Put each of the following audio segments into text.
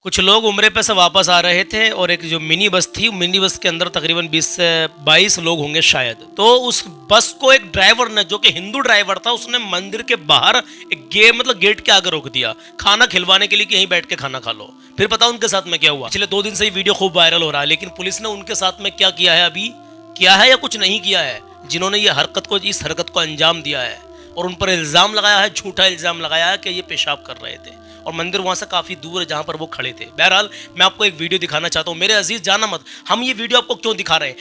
कुछ लोग उम्रे पे से वापस आ रहे थे और एक जो मिनी बस थी, मिनी बस के अंदर तकरीबन 20 से 22 लोग होंगे शायद। तो उस बस को एक ड्राइवर ने, जो कि हिंदू ड्राइवर था, उसने मंदिर के बाहर एक गेट के आगे रोक दिया, खाना खिलवाने के लिए कि यहीं बैठ के खाना खा लो। फिर पता उनके साथ में क्या हुआ? पिछले 2 दिन से ये वीडियो खूब वायरल हो रहा है, लेकिन पुलिस ने उनके साथ में क्या किया है, अभी किया है या कुछ नहीं किया है, जिन्होंने इस हरकत को अंजाम दिया है और उन पर इल्ज़ाम लगाया है, झूठा इल्ज़ाम लगाया है कि ये पेशाब कर रहे थे और मंदिर वहां से काफी दूर है जहां पर वो खड़े थे। बहरहाल मैं आपको एक वीडियो दिखाना चाहता हूं। मेरे अजीज, जाना मत, हम ये वीडियो आपको क्यों दिखा रहे हैं,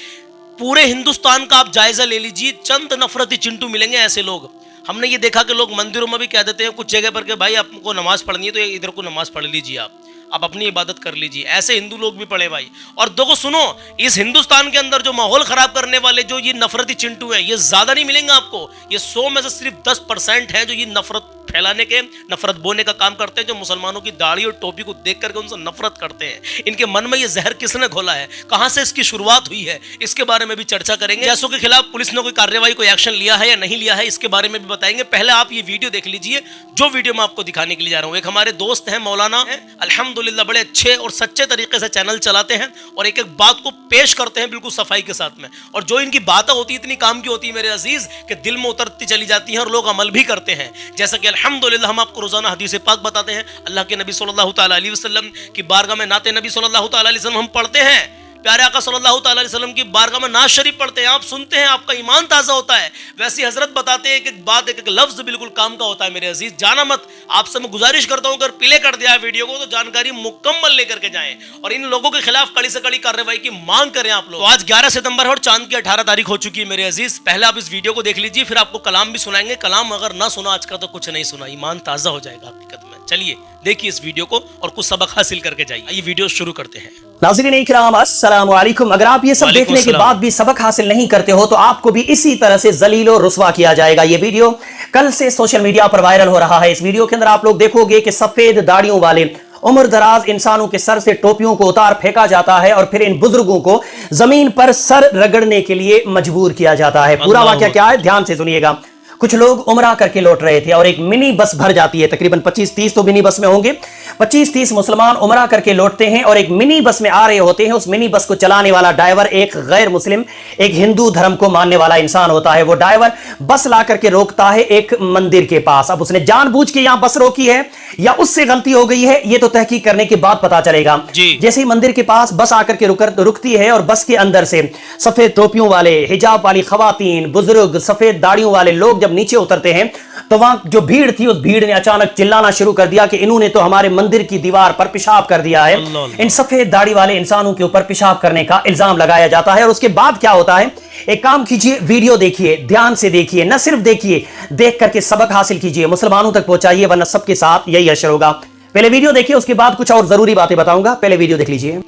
पूरे हिंदुस्तान का आप जायजा ले लीजिए, चंद नफरती चिंटू मिलेंगे ऐसे लोग। हमने ये देखा कि लोग मंदिरों में भी कह देते हैं कुछ जगह पर कि भाई आपको नमाज पढ़नी है तो इधर को नमाज पढ़ लीजिए, आप अपनी इबादत कर लीजिए। ऐसे हिंदू लोग भी पढ़े भाई। और देखो सुनो, इस हिंदुस्तान के अंदर जो माहौल खराब करने वाले जो ये नफरती चिंटू हैं, ये ज्यादा नहीं मिलेंगे आपको। ये 100 में से सिर्फ 10% हैं जो ये नफरत फैलाने के, नफरत बोने का काम करते हैं, जो मुसलमानों की दाढ़ी और टोपी को देख करके उनसे नफरत करते हैं। इनके मन में ये जहर किसने घोला है, कहां से इसकी शुरुआत हुई है, इसके बारे में भी चर्चा करेंगे। जैसों के खिलाफ पुलिस ने कोई कार्रवाई, कोई एक्शन लिया है या नहीं लिया है, इसके बारे में भी बताएंगे। पहले आप ये वीडियो देख लीजिए, जो वीडियो मैं आपको दिखाने के लिए जा रहा हूं। एक हमारे दोस्त हैं मौलाना, अल्हम्दुलिल्लाह बड़े अच्छे और सच्चे तरीके से चैनल चलाते हैं और एक एक बात को पेश करते हैं बिल्कुल सफाई के साथ में। और जो इनकी बातें होती है इतनी काम की होती है मेरे अजीज, कि दिल में उतरती चली जाती हैं और लोग अमल भी करते हैं। जैसा कि अल्हम्दुलिल्लाह हम आपको रोजाना हदीस पाक बताते हैं, अल्लाह के नबी सल्लल्लाहु तआला अलैहि वसल्लम की बारगाह में नाते नबी सल्लल्लाहु तआला अलैहि वसल्लम हम पढ़ते हैं, प्यारे आका सल्लल्लाहु तआला अलैहि वसल्लम की बारगाह में नाज शरीफ पढ़ते हैं, आप सुनते हैं, आपका ईमान ताजा होता है। वैसी हजरत बताते हैं कि एक बात, एक लफ्ज बिल्कुल काम का होता है मेरे अजीज। जाना मत, आपसे मैं गुजारिश करता हूं, अगर प्ले कर दिया वीडियो को तो जानकारी मुकम्मल लेकर के जाएं और इन लोगों के खिलाफ कड़ी से कड़ी कार्रवाई की मांग करें आप लोग। तो आज 11 सितंबर है और चांद की 18 तारीख हो चुकी है मेरे अजीज। पहले आप इस वीडियो को देख लीजिए, फिर आपको कलाम भी सुनाएंगे। कलाम अगर ना सुना आज का तो कुछ नहीं सुना, ईमान ताजा हो जाएगा हकीकत में। चलिए देखिए इस वीडियो को और कुछ सबक हासिल करके जाइए। ये वीडियो शुरू करते हैं। नाज़रीन इकराम, अस्सलाम वालेकुम। अगर आप ये सब देखने के बाद भी सबक हासिल नहीं करते हो तो आपको भी इसी तरह से जलील और रुस्वा किया जाएगा। ये वीडियो कल से सोशल मीडिया पर वायरल हो रहा है। इस वीडियो के अंदर आप लोग देखोगे कि सफेद दाढ़ियों वाले उम्र दराज इंसानों के सर से टोपियों को उतार फेंका जाता है और फिर इन बुजुर्गों को जमीन पर सर रगड़ने के लिए मजबूर किया जाता है। पूरा वाकया क्या है, ध्यान से सुनिएगा। कुछ लोग उमरा करके लौट रहे थे और एक मिनी बस भर जाती है, तकरीबन 25-30 तो मिनी बस में होंगे। 25-30 मुसलमान उमरा करके लौटते हैं और एक मिनी बस में आ रहे होते हैं। उस मिनी बस को चलाने वाला ड्राइवर एक गैर मुस्लिम, एक हिंदू धर्म को मानने वाला इंसान होता है। वो ड्राइवर बस ला करके रोकता है एक मंदिर के पास। अब उसने जानबूझ के यहां बस रोकी है या उससे गलती हो गई है, ये तो तहकीक करने के बाद पता चलेगा। जैसे ही मंदिर के पास बस आकर के रुकती है और बस के अंदर से सफेद टोपियों वाले, हिजाब वाली खवातीन, बुजुर्ग, सफेद दाढ़ियों वाले लोग जब नीचे उतरते हैं तो वहां जो भीड़ थी, उस भीड़ ने अचानक चिल्लाना शुरू कर दिया कि इन्होंने तो हमारे मंदिर की दीवार पर पेशाब कर दिया है। इन सफेद दाढ़ी वाले इंसानों के ऊपर पेशाब करने का इल्जाम लगाया जाता है। और उसके बाद क्या होता है, एक काम कीजिए, वीडियो देखिए, ध्यान से देखिए, न सिर्फ देखिए, देख करके सबक हासिल कीजिए, मुसलमानों तक पहुंचाइए, वरना सबके साथ यही असर होगा। पहले वीडियो देखिए, उसके बाद कुछ और जरूरी बातें बताऊंगा। पहले वीडियो देख लीजिए। जय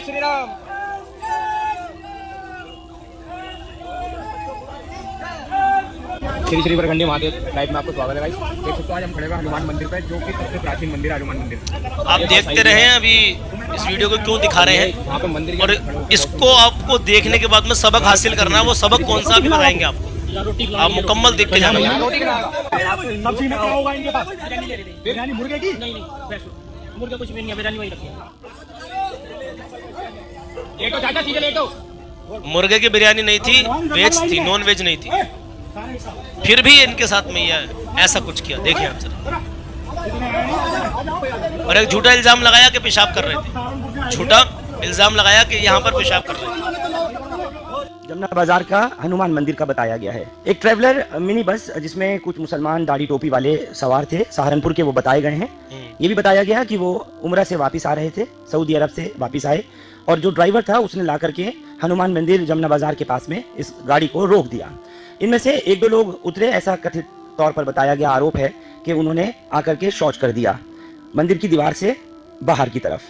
श्री राम। श्री श्री वरखंडी महादेव लाइव में आपको स्वागत है। देख सकते हो आज हम खड़े हुए हनुमान मंदिर पर, जो कि सबसे प्राचीन मंदिर है हनुमान मंदिर। आप देखते रहे अभी इस वीडियो को क्यों दिखा रहे हैं, यहाँ पे मंदिर और इसको आपको देखने के बाद में सबक हासिल करना है। वो सबक कौन सा भी बताएंगे आपको, आप मुकम्मल देख के जाना। सब्जी में क्या होगा इनके पास? बिरयानी मुर्गे की? नहीं मुर्गा कुछ भी नहीं है, बिरयानी वही रखी है। लेटो चाचा, सीधे लेटो। मुर्गे की बिरयानी नहीं थी, वेज थी, नॉन वेज नहीं थी। फिर भी इनके साथ में ये ऐसा कुछ किया, देखिए आप जरा। और एक झूठा इल्जाम लगाया कि पेशाब कर रहे थे, झूठा इल्जाम लगाया कि यहाँ पर पेशाब कर रहे थे। जमुना बाजार का हनुमान मंदिर का बताया गया है। एक ट्रैवलर मिनी बस जिसमें कुछ मुसलमान दाढ़ी टोपी वाले सवार थे, सहारनपुर के वो बताए गए हैं। ये भी बताया गया कि वो उम्रा से वापस आ रहे थे, सऊदी अरब से वापस आए और जो ड्राइवर था उसने ला करके हनुमान मंदिर जमुना बाजार के पास में इस गाड़ी को रोक दिया। इनमें से 1-2 लोग उतरे, ऐसा कथित तौर पर बताया गया, आरोप है कि उन्होंने आकर के शौच कर दिया मंदिर की दीवार से बाहर की तरफ।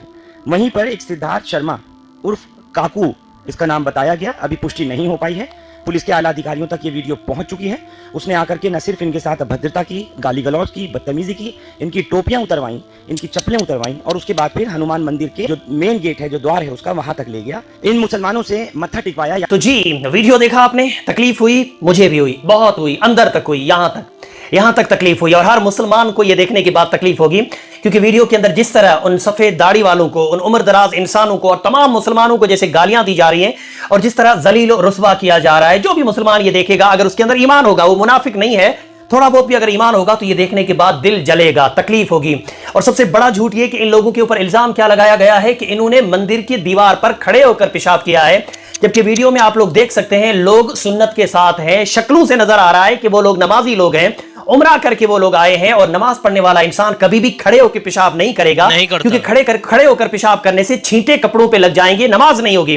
वहीं पर एक सिद्धार्थ शर्मा उर्फ काकू, इसका नाम बताया गया, अभी पुष्टि नहीं हो पाई है। पुलिस के आला अधिकारियों तक ये वीडियो पहुंच चुकी है। उसने आकर के न सिर्फ इनके साथ अभद्रता की, गाली गलौज की, बदतमीजी की, इनकी टोपियां उतरवाई, इनकी चप्पलें उतरवाई और उसके बाद फिर हनुमान मंदिर के जो मेन गेट है, जो द्वार है उसका, वहां तक ले गया। इन मुसलमानों से मत्था टिकवाया। तो जी वीडियो देखा आपने, तकलीफ हुई, मुझे भी हुई, बहुत हुई, अंदर तक हुई, यहां तक। यहां तक तकलीफ हुई और हर मुसलमान को यह देखने के बाद तकलीफ होगी, क्योंकि वीडियो के अंदर जिस तरह उन सफेद दाढ़ी वालों को, उन उम्र दराज इंसानों को और तमाम मुसलमानों को जैसे गालियां दी जा रही हैं और जिस तरह जलील और रुस्वा किया जा रहा है, जो भी मुसलमान ये देखेगा, अगर उसके अंदर ईमान होगा, वो मुनाफिक नहीं है, थोड़ा बहुत भी अगर ईमान होगा तो ये देखने के बाद दिल जलेगा, तकलीफ होगी। और सबसे बड़ा झूठ ये कि इन लोगों के ऊपर इल्जाम क्या लगाया गया है कि इन्होंने मंदिर की दीवार पर खड़े होकर पेशाब किया है, जबकि वीडियो में आप लोग देख सकते हैं लोग सुन्नत के साथ हैं, शक्लों से नजर आ रहा है कि वो लोग नमाजी लोग हैं, उम्रा करके वो लोग आए हैं। और नमाज पढ़ने वाला इंसान कभी भी खड़े होकर पेशाब नहीं करेगा, क्योंकि खड़े होकर पेशाब करने से छींटे कपड़ों पे लग जाएंगे, नमाज नहीं होगी।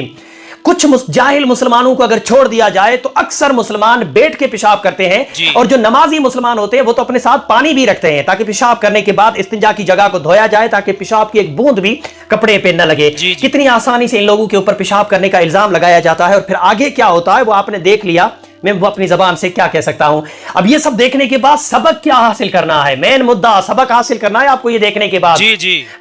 कुछ जाहिल मुसलमानों को अगर छोड़ दिया जाए तो अक्सर मुसलमान बैठ के पेशाब करते हैं, और जो नमाजी मुसलमान होते हैं वो तो अपने साथ पानी भी रखते हैं ताकि पेशाब करने के बाद इस्तिंजा की जगह को धोया जाए, ताकि पेशाब की एक बूंद भी कपड़े पे न लगे। कितनी आसानी से इन लोगों के ऊपर पेशाब करने का इल्जाम लगाया जाता है, और फिर आगे क्या होता है वो आपने देख लिया। मैं वो अपनी जबान से क्या कह सकता हूं। अब ये सब देखने के बाद सबक क्या हासिल करना है, मेन मुद्दा सबक हासिल करना है आपको। ये देखने के बाद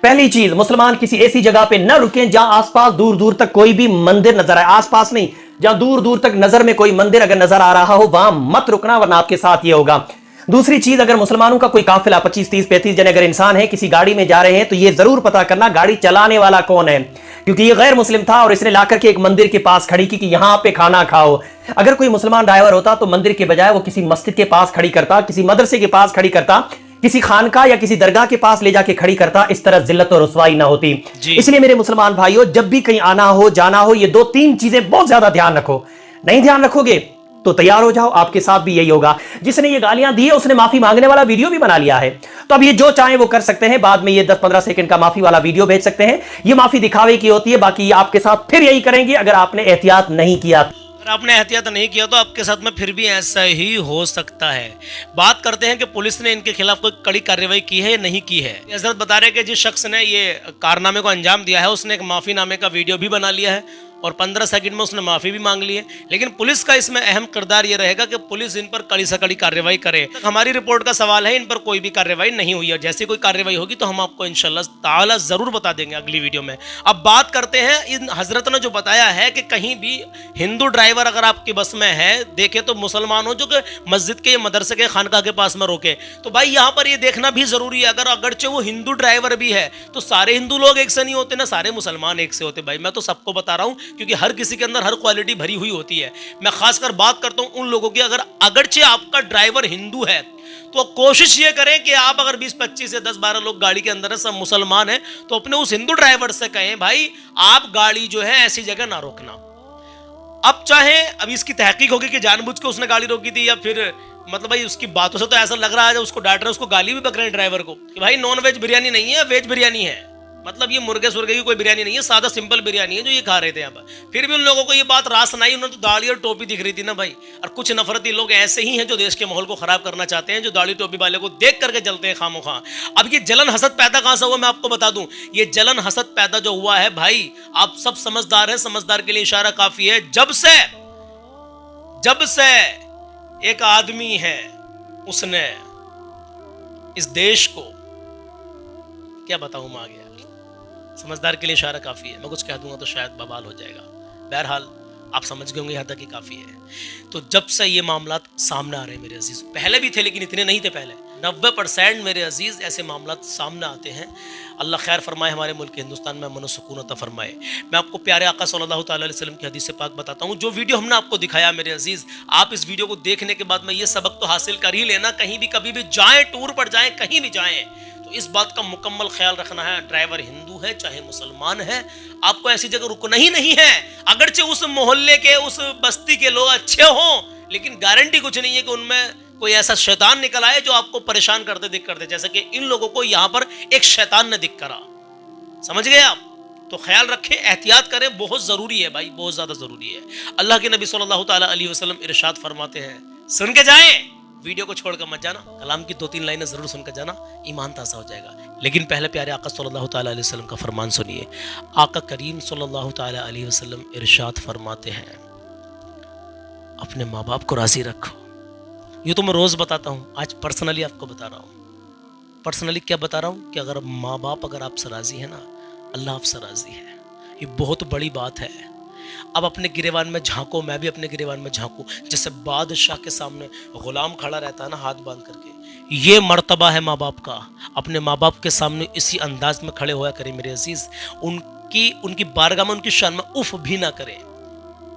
पहली चीज, मुसलमान किसी ऐसी जगह पे न रुकें जहां आसपास दूर दूर तक कोई भी मंदिर नजर आए, आसपास नहीं, जहां दूर दूर तक नजर में कोई मंदिर अगर नजर आ रहा हो वहां मत रुकना, वरना आपके साथ ये होगा। दूसरी चीज, अगर मुसलमानों का कोई काफिला 25, 30, 35 जने अगर इंसान है किसी गाड़ी में जा रहे हैं तो ये जरूर पता करना गाड़ी चलाने वाला कौन है, क्योंकि ये गैर मुस्लिम था और इसने लाकर के एक मंदिर के पास खड़ी की कि यहां पे खाना खाओ। अगर कोई मुसलमान ड्राइवर होता तो मंदिर के बजाय वो किसी मस्जिद के पास खड़ी करता, किसी मदरसे के पास खड़ी करता, किसी खानका या किसी दरगाह के पास ले जाके खड़ी करता, इस तरह जिल्लत और रुसवाई ना होती। इसलिए मेरे मुसलमान भाइयों, जब भी कहीं आना हो जाना हो, ये 2-3 चीजें बहुत ज्यादा ध्यान रखो। नहीं ध्यान रखोगे तो तैयार हो जाओ, आपके साथ भी यही होगा। जिसने ये गालियां दी है उसने माफी मांगने वाला वीडियो भी बना लिया है, तो अब ये जो चाहे वो कर सकते हैं। बाद में ये 10-15 सेकंड का माफी वाला वीडियो भेज सकते हैं, ये माफी दिखावे की होती है। बाकी ये आपके साथ फिर यही करेंगे अगर आपने एहतियात नहीं किया। अगर आपने एहतियात नहीं किया तो आपके साथ में फिर भी ऐसा ही हो सकता है। बात करते हैं कि पुलिस ने इनके खिलाफ कोई कड़ी कार्रवाई की है या नहीं की है। हजरत बता रहे कि जिस शख्स ने ये कारनामे को अंजाम दिया है उसने एक माफीनामे का वीडियो भी बना लिया है और 15 सेकंड में उसने माफी भी मांग ली है। लेकिन पुलिस का इसमें अहम किरदार ये रहेगा कि पुलिस इन पर कड़ी से कड़ी कार्रवाई करे। हमारी रिपोर्ट का सवाल है, इन पर कोई भी कार्रवाई नहीं हुई है। जैसे कोई कार्रवाई होगी तो हम आपको इंशाल्लाह ताला जरूर बता देंगे अगली वीडियो में। अब बात करते हैं, इन हजरत ने जो बताया है कि कहीं भी हिंदू ड्राइवर अगर आपकी बस में है, देखे तो मुसलमान हो जो कि मस्जिद के, मदरसे के, खानका के पास में रोके, तो भाई यहाँ पर ये देखना भी जरूरी है। अगरचे वो हिंदू ड्राइवर भी है तो सारे हिंदू लोग एक से नहीं होते ना, सारे मुसलमान एक से होते। भाई मैं तो सबको बता रहा हूँ, क्योंकि हर किसी के अंदर हर क्वालिटी भरी हुई होती है। मैं खासकर बात करता हूं उन लोगों की, अगरचे आपका ड्राइवर हिंदू है तो कोशिश ये करें कि आप अगर 20-25 या 10-12 लोग गाड़ी के अंदर है, सब मुसलमान हैं, तो अपने उस हिंदू ड्राइवर से कहें भाई आप गाड़ी जो है ऐसी जगह ना रोकना। अब चाहे अभी इसकी तहकीक होगी कि जानबूझ के उसने गाड़ी रोकी थी या फिर मतलब भाई उसकी बातों से तो ऐसा लग रहा है उसको डांट रहे, उसको गाली भी बक रहे हैं ड्राइवर को कि भाई नॉन वेज बिरयानी नहीं है, वेज बिरयानी है। मतलब ये मुर्गे सुर्गे की कोई बिरयानी नहीं है, सादा सिंपल बिरयानी है जो ये खा रहे थे यहाँ पर। फिर भी उन लोगों को ये बात रास नहीं, उन्होंने तो दाढ़ी और टोपी दिख रही थी ना भाई। और कुछ नफरती लोग ऐसे ही हैं जो देश के माहौल को खराब करना चाहते हैं, जो दाढ़ी टोपी वाले को देख करके जलते हैं खामोखा। अब ये जलन हसद पैदा कहां से हुआ मैं आपको बता दूं। ये जलन हसद पैदा जो हुआ है भाई, आप सब समझदार हैं, समझदार के लिए इशारा काफी है। जब से एक आदमी है उसने इस देश को क्या बताऊं मैं, आ गया समझदार के लिए इशारा काफी है। मैं कुछ कह दूंगा तो शायद बवाल हो जाएगा। बहरहाल आप समझ गए होंगे यहाँ तक ही काफी है। तो जब से ये मामलात सामने आ रहे हैं मेरे अजीज, पहले भी थे लेकिन इतने नहीं थे, पहले 90% मेरे अजीज ऐसे मामलात सामने आते हैं। अल्लाह खैर फरमाए, हमारे मुल्क हिंदुस्तान में अमन सुकून अता फरमाए। मैं आपको प्यारे आका सल्लल्लाहु अलैहि वसल्लम की हदीस से पाक बताता हूँ। जो वीडियो हमने आपको दिखाया मेरे अजीज, आप इस वीडियो को देखने के बाद में ये सबक तो हासिल कर ही लेना, कहीं भी कभी भी जाएं, टूर पर जाएं, कहीं भी जाएं, तो इस बात का मुकम्मल ख्याल रखना है, ड्राइवर हिंदू है चाहे मुसलमान है, आपको ऐसी जगह रुकना ही नहीं है। अगरचे उस मोहल्ले के, उस बस्ती के लोग अच्छे हों, लेकिन गारंटी कुछ नहीं है कि उनमें कोई ऐसा शैतान निकल आए जो आपको परेशान करते दिख करते, जैसे कि इन लोगों को यहां पर एक शैतान ने दिख करा। समझ गए आप? तो ख्याल रखें, एहतियात करें, बहुत जरूरी है भाई, बहुत ज्यादा जरूरी है। अल्लाह के नबी सल्लल्लाहु अलैहि वसल्लम इरशाद फरमाते हैं, सुन के जाएं, वीडियो को छोड़कर मत जाना, कलाम की 2-3 लाइनें जरूर सुनकर जाना, ईमान ताज़ा हो जाएगा। लेकिन पहले प्यारे आका सल्लल्लाहु अलैहि वसल्लम का फरमान सुनिए। आका करीम सल्लल्लाहु अलैहि वसल्लम इरशाद फरमाते हैं, अपने माँ बाप को राज़ी रखो। ये तो मैं रोज़ बताता हूँ, आज पर्सनली आपको बता रहा हूँ। पर्सनली क्या बता रहा हूँ कि अगर माँ बाप अगर आपसे राज़ी है ना, अल्लाह आपसे राज़ी है। ये बहुत बड़ी बात है। अब अपने गिरेवान में झांको, मैं भी अपने गिरेवान में झांकूं। जैसे बादशाह के सामने गुलाम खड़ा रहता है ना हाथ बांध करके, ये मर्तबा है माँ बाप का। अपने माँ बाप के सामने इसी अंदाज में खड़े होया करें मेरे अजीज, उनकी बारगाह में, उनकी शान में उफ भी ना करें।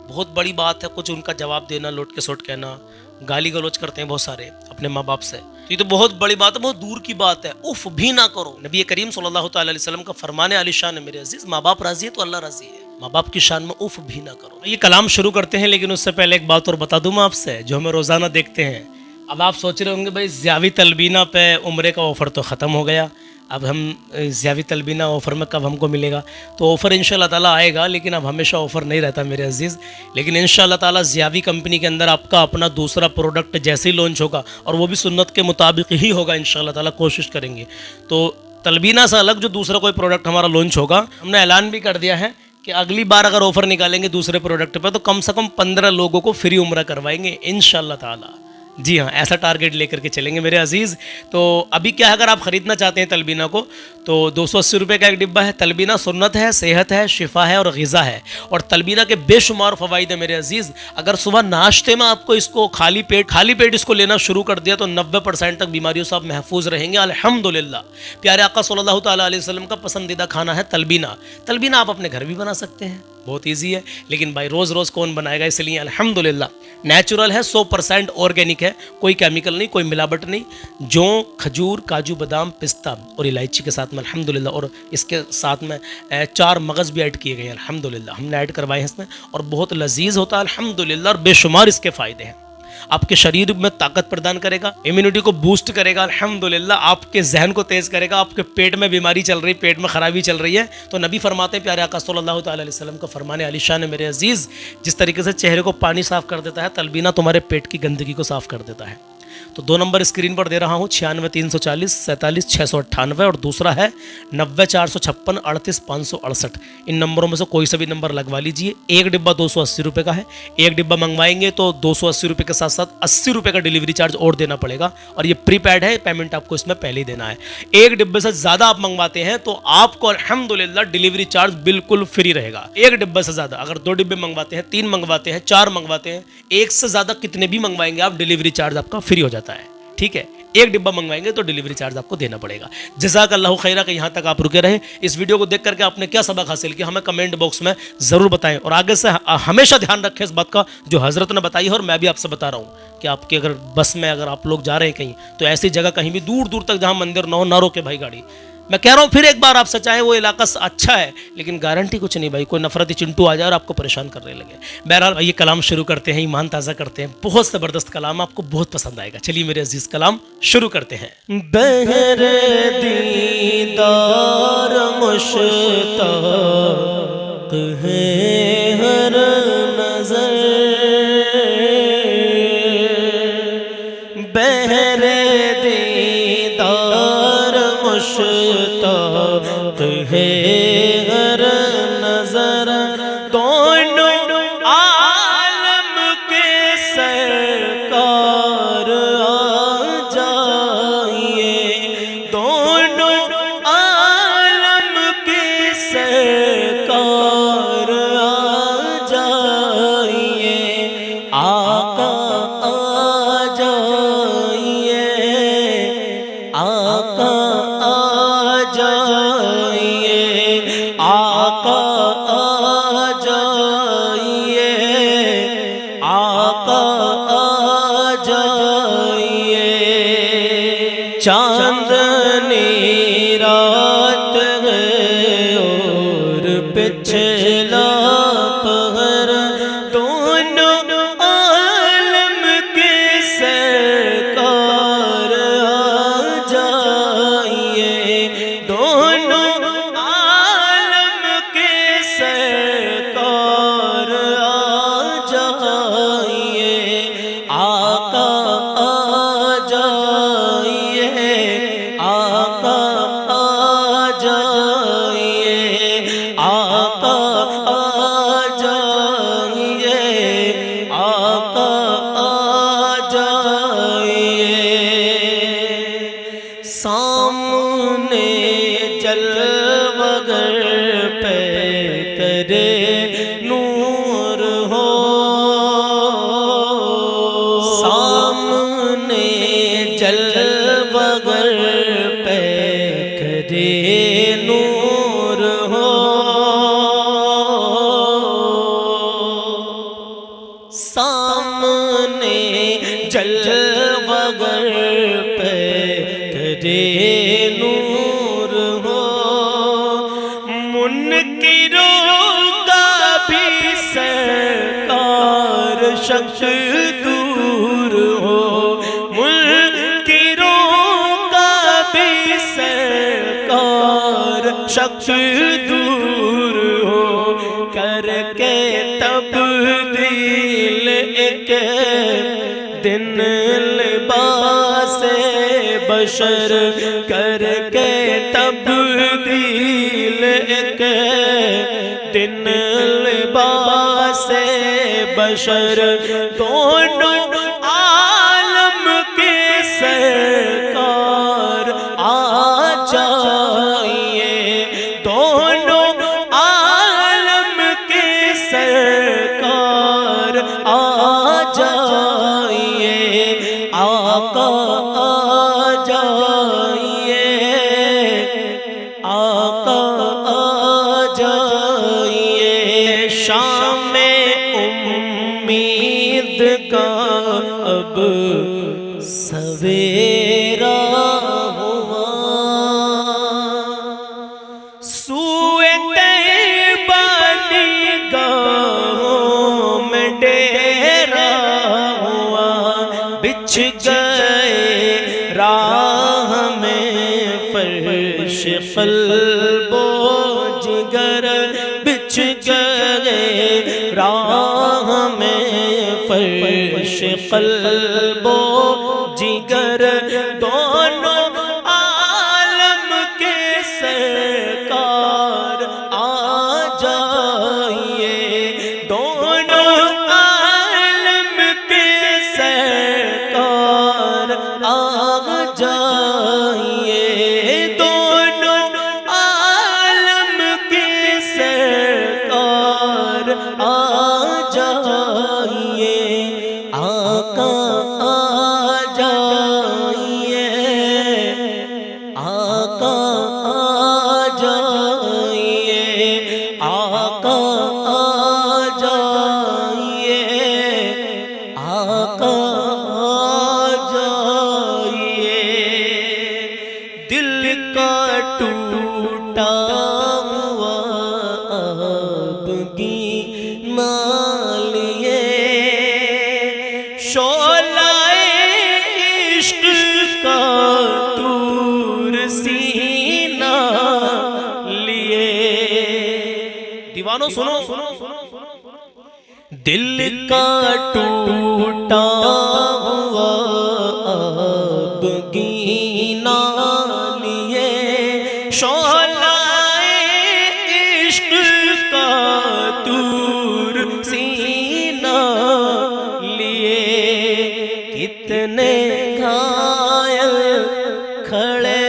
बहुत बड़ी बात है कुछ उनका जवाब देना, लोट के सोट कहना, गाली गलौज करते हैं बहुत सारे अपने माँ बाप से, तो ये तो बहुत बड़ी बात है, बहुत दूर की बात है। उफ भी ना करो। नबी करीम सल्लल्लाहु अलैहि वसल्लम का फरमाने आली शान है मेरे अजीज, माँ बाप राजी है तो अल्लाह राजी है। माँ बाप की शान में उफ भी ना करो। ये कलाम शुरू करते हैं, लेकिन उससे पहले एक बात और बता दूं मैं आपसे, जो हमें रोजाना देखते हैं। अब आप सोच रहे होंगे भाई ज़ियावी तलबीना पे उम्रे का ऑफ़र तो ख़त्म हो गया, अब हम ज़ियावी तलबीना ऑफ़र में कब हमको मिलेगा? तो ऑफ़र इंशाअल्लाह ताला आएगा, लेकिन अब हमेशा ऑफ़र नहीं रहता मेरे अजीज़। लेकिन इंशाअल्लाह ताला ज़ियावी कंपनी के अंदर आपका अपना दूसरा प्रोडक्ट जैसे ही लॉन्च होगा, और वो भी सुन्नत के मुताबिक ही होगा इंशाअल्लाह ताला, कोशिश करेंगे। तो तलबीना से अलग जो दूसरा कोई प्रोडक्ट हमारा लॉन्च होगा, हमने ऐलान भी कर दिया है कि अगली बार अगर ऑफ़र निकालेंगे दूसरे प्रोडक्ट पर तो कम से कम 15 लोगों को फ्री उम्रा करवाएंगे इंशाअल्लाह ताला। जी हाँ, ऐसा टारगेट लेकर के चलेंगे मेरे अजीज़। तो अभी क्या है, अगर आप ख़रीदना चाहते हैं तलबीना को तो 280 रुपये का एक डिब्बा है। तलबीना सुन्नत है, सेहत है, शिफा है और ग़िज़ा है। और तलबीना के बेशुमार फ़वाइद है मेरे अजीज़। अगर सुबह नाश्ते में आपको इसको खाली पेट इसको लेना शुरू कर दिया तो 90% तक बीमारियों से आप महफूज रहेंगे अल्हम्दुलिल्लाह। प्यारे आका सल्लल्लाहु अलैहि वसल्लम का पसंदीदा खाना है तलबीना। तलबीना आप अपने घर भी बना सकते हैं, बहुत ईजी है, लेकिन भाई रोज़ रोज़ कौन बनाएगा, इसलिए अल्हम्दुलिल्लाह नेचुरल है, 100% ऑर्गेनिक है, कोई केमिकल नहीं, कोई मिलावट नहीं। जौ, खजूर, काजू, बादाम, पिस्ता और इलायची के साथ में अल्हम्दुलिल्लाह, और इसके साथ में 4 मगज़ भी ऐड किए गए हैं अल्हम्दुलिल्लाह, हमने ऐड करवाए हैं इसमें, और बहुत लजीज होता है अल्हम्दुलिल्लाह, और बेशुमार इसके फ़ायदे हैं। आपके शरीर में ताकत प्रदान करेगा, इम्यूनिटी को बूस्ट करेगा अल्हम्दुलिल्लाह, आपके जहन को तेज़ करेगा। आपके पेट में बीमारी चल रही, पेट में खराबी चल रही है, तो नबी फरमाते हैं प्यारे आका सल्लल्लाहु अलैहि वसल्लम का फरमाने आली शान है मेरे अजीज़, जिस तरीके से चेहरे को पानी साफ़ कर देता है, तलबीना तुम्हारे पेट की गंदगी को साफ़ कर देता है। तो 2 नंबर स्क्रीन पर दे रहा हूँ, 96 340 47 698, और दूसरा है 90 456 38 568। इन नंबरों में से कोई सा भी नंबर लगवा लीजिए। एक डिब्बा 280 रुपये का है। एक डिब्बा मंगवाएंगे तो 280 रुपये के साथ साथ 80 रुपये का डिलीवरी चार्ज और देना पड़ेगा, और ये प्रीपैड है, पेमेंट आपको इसमें पहले ही देना है। एक डिब्बे से ज़्यादा आप मंगवाते हैं तो आपको अल्हम्दुलिल्लाह डिलीवरी चार्ज बिल्कुल फ्री रहेगा। एक डिब्बे से ज़्यादा, अगर 2 डिब्बे मंगवाते हैं, 3 मंगवाते हैं, 4 मंगवाते हैं, एक से ज़्यादा कितने भी मंगवाएंगे आप, डिलीवरी चार्ज आपका फ्री हो जाता है। ठीक है, एक डिब्बा मंगवाएंगे तो डिलीवरी चार्ज आपको देना पड़ेगा। जज़ाकल्लाहु खैरा कि यहाँ तक आप रुके रहे। इस वीडियो को देख करके आपने क्या सबक हासिल किया, हमें कमेंट बॉक्स में ज़रूर बताएं, और आगे से हमेशा ध्यान रखें इस बात का जो हज़रत ने बताई है, और मैं भी आपसे बता रहा हूँ कि आपके अगर बस में अगर आप लोग जा रहे हैं कहीं, तो ऐसी जगह कहीं भी दूर दूर तक जहाँ मंदिर ना हो, ना रोके भाई गाड़ी। मैं कह रहा हूँ फिर एक बार आपसे, चाहे वो इलाका अच्छा है, लेकिन गारंटी कुछ नहीं भाई, कोई नफरती चिंटू आ जाए और आपको परेशान करने लगे। बहरहाल ये कलाम शुरू करते हैं, ईमान ताज़ा करते हैं। बहुत ज़बरदस्त कलाम, आपको बहुत पसंद आएगा। चलिए मेरे अजीज़, कलाम शुरू करते हैं। बहरे दीदार मुश्ताक है हर नज़र, बहरे दीदार मुश्ताक है हर नज़र, दोनों आलम के सरकार आ जाइए, दोनों आलम के सरकार आ जाइए, आका आ जाइए, आका आ जाइए, आका आ जाइए, आका आ जाइए। चांदनी रात है और पिछला पहर, दोनों आलम के सरकार आ जाइए, दोनों आलम के सरकार आ जाइए, आका आ जाइए, आका आ जाइए, आका आ जाइए, आका आ जाइए। सामने जलवगर पे करे नूर हो, सामने जलवगर तेरे नूर हो, सामने जलवगर पे तेरे नूर हो, मुनकिरों का भी सरकार शख्स दूर हो, मुनकिरों का भी सरकार शख्स दूर हो, करके तब्दील एक दिन लिबास बशर, करके तब्दील एक दिन लिबास बशर, दोनों आलम के सरकार आ जाइए, दोनों आलम के सरकार आ जाइए, आका आ जाइए, आका आ जाइए। शाम उम्मीद का अब सवेरा हुआ, सूए तैबा निगाहों में डेरा हुआ, बिछ गए राह में फर्श क़ल्बो जिगर, बिछ गए राह में फर्श क़ल्बो जिगर, दोनों आलम के सरकार आ जाइए, दोनों आलम के सरकार आ जाइए, दोनों आलम के सरकार आ जाइए, आका आ जाइए, आका आ जाइए, आका आ जाइए, आका आ जाइए। दिल का टूटा हुआ आपकी मालिए, शोलाए इश्क का तूर सीना लिए। दीवानों सुनो, दिल का टूटा हुआ आपकी ना लिए, शोलाए इश्क का तूर सीना लिए, कितने घायल खड़े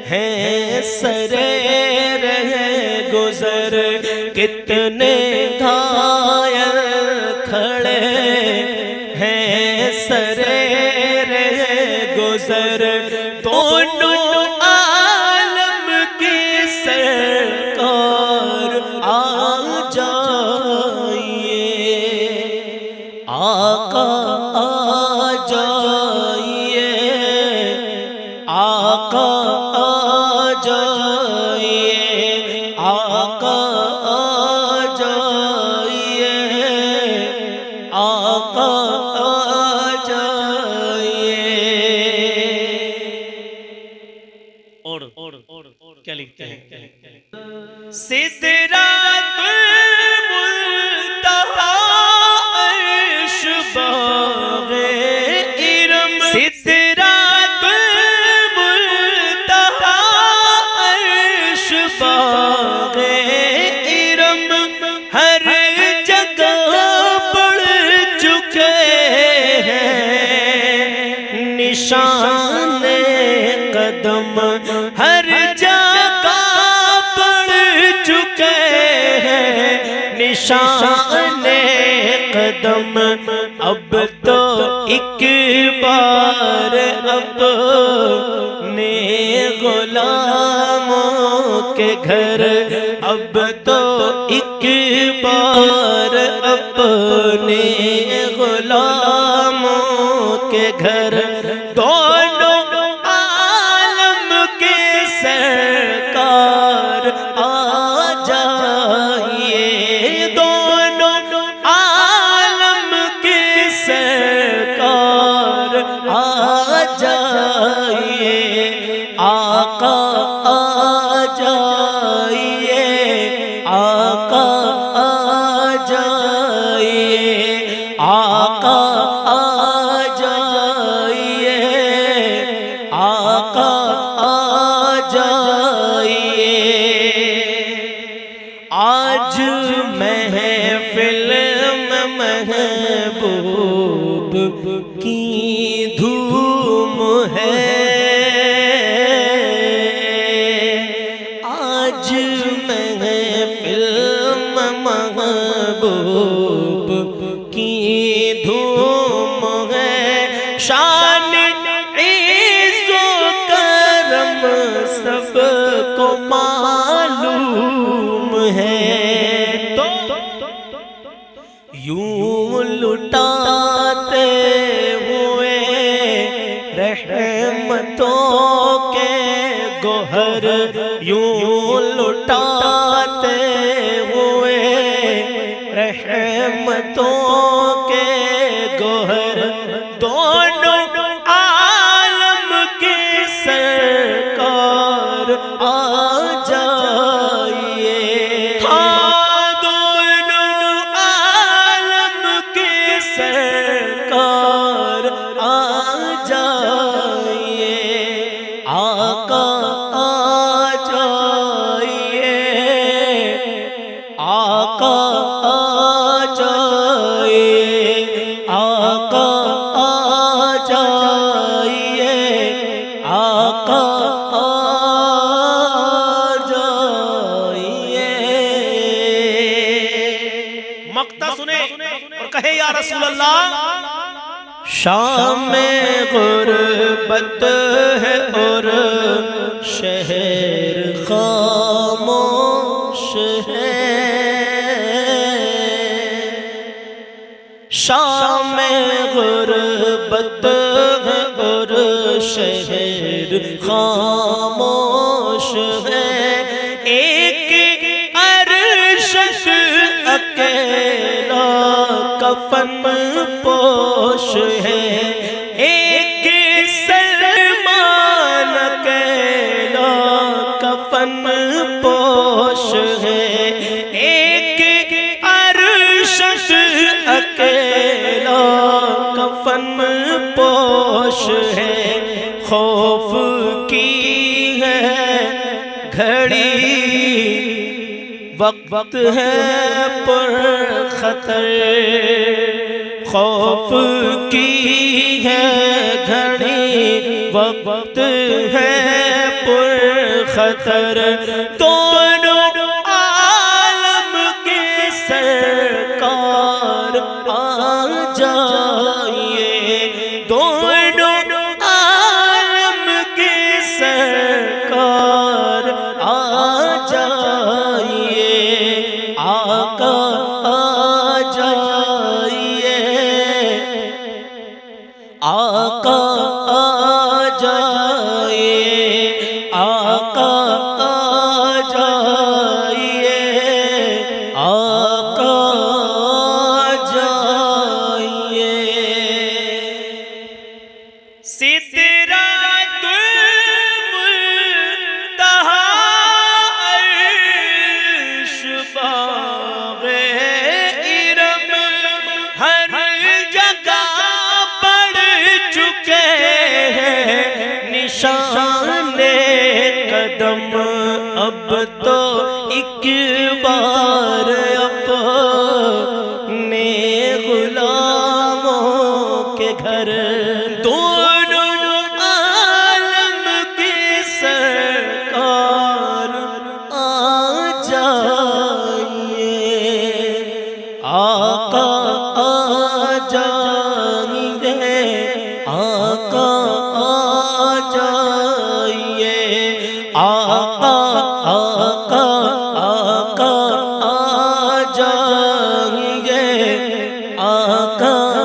हैं सरे रहे गुजर, कितने घायल खड़े हैं सरे रहे गुजर, दोनों आलम की सरकार आ जाइए, आका आ जाइए, आका आ जाइए, आका आ जाइए, आका आ जाइए। और क्या लिखते हैं? सिदरातुल मुंतहा अर्श बाग़े इरम, सिदरातुल मुंतहा अर्श बाग़े इरम, हर जगह पड़ चुके हैं निशाने कदम, हर जगह पड़ चुके हैं निशाने कदम, अब तो एक बार अपने गुलामों के घर, अब तो एक बार अपने गुलामों के घर, दोनों आलम के सरकार आ जाइए, दोनों आलम के सरकार आ जाइए, आका आ जाइए, आका आ जाइए, आका आ जाइए, आका आ जाइए। आज महफिल में महबूब की धूम है, आज महफिल में महबूब की धूम है, शान इज़्ज़ो करम सबको मालूम है। तो यूं लुटाते हुए रहमतों के गोहर, यूं लुटाते हुए रहमतों के गोहर, दोनों आलम के सरकार आ जाइए, हाँ दोनों आलम के सरकार आ जाइए, आका आ जाइए, आका आ जाइए, आका आ जाइए, आका आ जाइए। मक्ता सुने और कहे या रसूल अल्लाह, शाम में गुर्बत है और शहर खामोश है, शाम में गुर्बत है और शहर खामोश है, एक अरशद अकेला कफन पोश है, एक सलमान अकेला कफन पोश है, एक अरशद अकेला कफन पोश है, खौफ की है घड़ी, वक्त है पर खतर, खौफ की है घड़ी, वक्त है पर खतर, दोनों आलम के सरकार आ जाइए, दोनों आलम के सरकार आ जाइए, आका आ जाइए, आका आ जाइए, आका आ जाइए, आका आ जाइए। सिदरातुल मुंतहा अर्श बाग़े इरम हर जगह पड़ चुके हैं निशाने कदम, आका आका आका आ जाएंगे आका